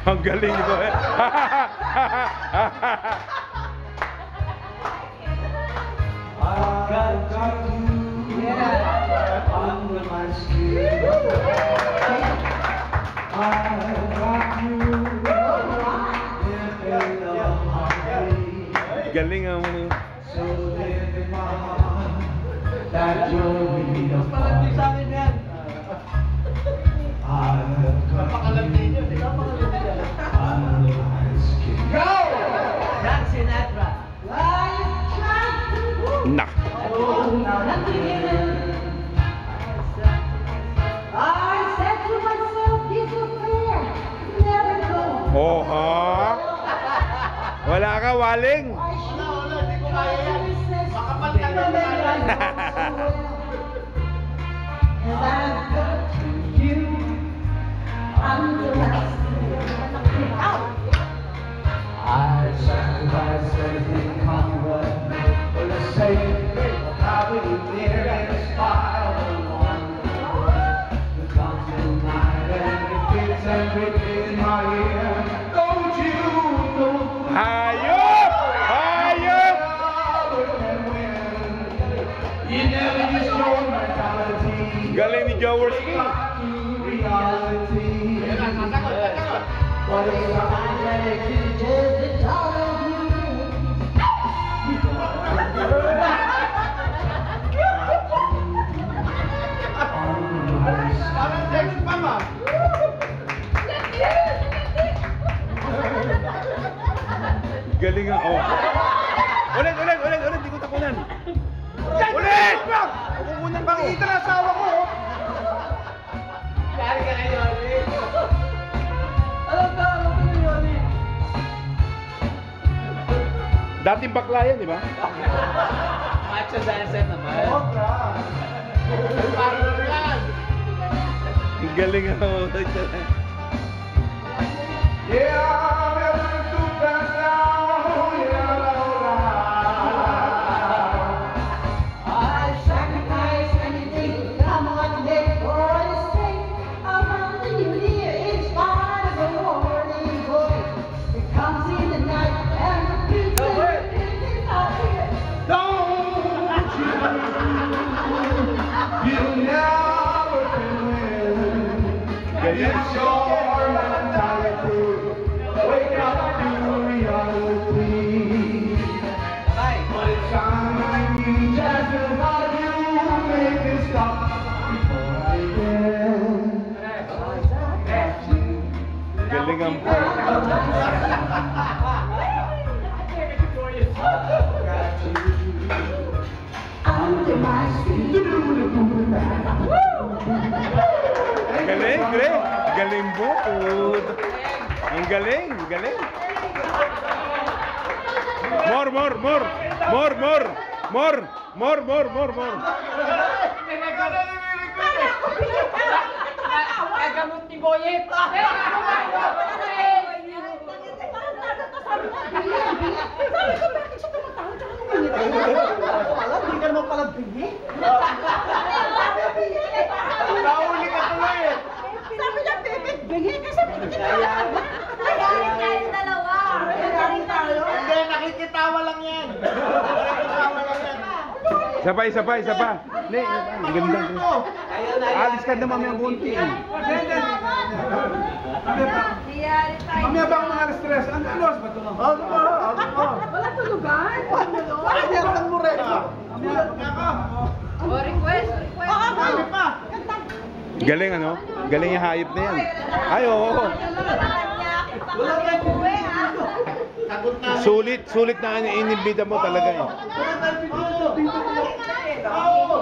Ang galing ko eh. Galing ang Palandi sa akin yan. Napakalandi nyo. Napakalandi yan. Go! Frank Sinatra. nak. Oh, ha? Wala ka, Waling? Wala, hindi ko kaya yan. Makapal ka naman. I sacrifice everything, come what may, for the sake of having you near and smile along. The constant night and it fits everything in my ear. Don't you know? Hayop! Hayop! You never use your mentality. Galing ni Jaworski. Reality. But it's time that it can just the thought of Parang sex pa, ma'am. Galing ang oh. Ulit! Di ko takunan. Ulit! Kukunan ba? Pakita na asawa ko. Yari ka na, Yoli. Alam ka na, Yoli. Dating bakla yan, di ba? Macho dancer naman. Parang yan. Galing ang oh. Yeah, I'm having to pass down, I sacrifice anything, come on, make for the sake of the new year. It's part of the morning voice. It comes in the night and the beats and the beats in our ears. don't you never can win. It's your mentality. Wake up to reality. But it's time you just about you make it stop before I can. Galing ang Under my skin. Galing. Galing mo. Ang galing. More. Kagamot ni Boyet. Hindi ka naman pala bingi. Nauli ka tuloy eh. Sabi niya, bibig, bingi kasi Nagaling tayong dalawa. Nagaling tayo. Hindi, nakikitawa lang yan. Nakikitawa lang yan. Isa pa. Hindi, ang ganda. Alis ka na mamaya konti. Niyari tayo. Mamaya ba ako mga stress? Ang alos ba ito? wala tulugan. Pakinggan mo rin. O, request. Sabi pa. Galing ano? Galing yung hayop na yan. Ay, oo. Wala tayong buwi, ha? Sagot na. Sulit na inimbita mo talaga eh. Oo.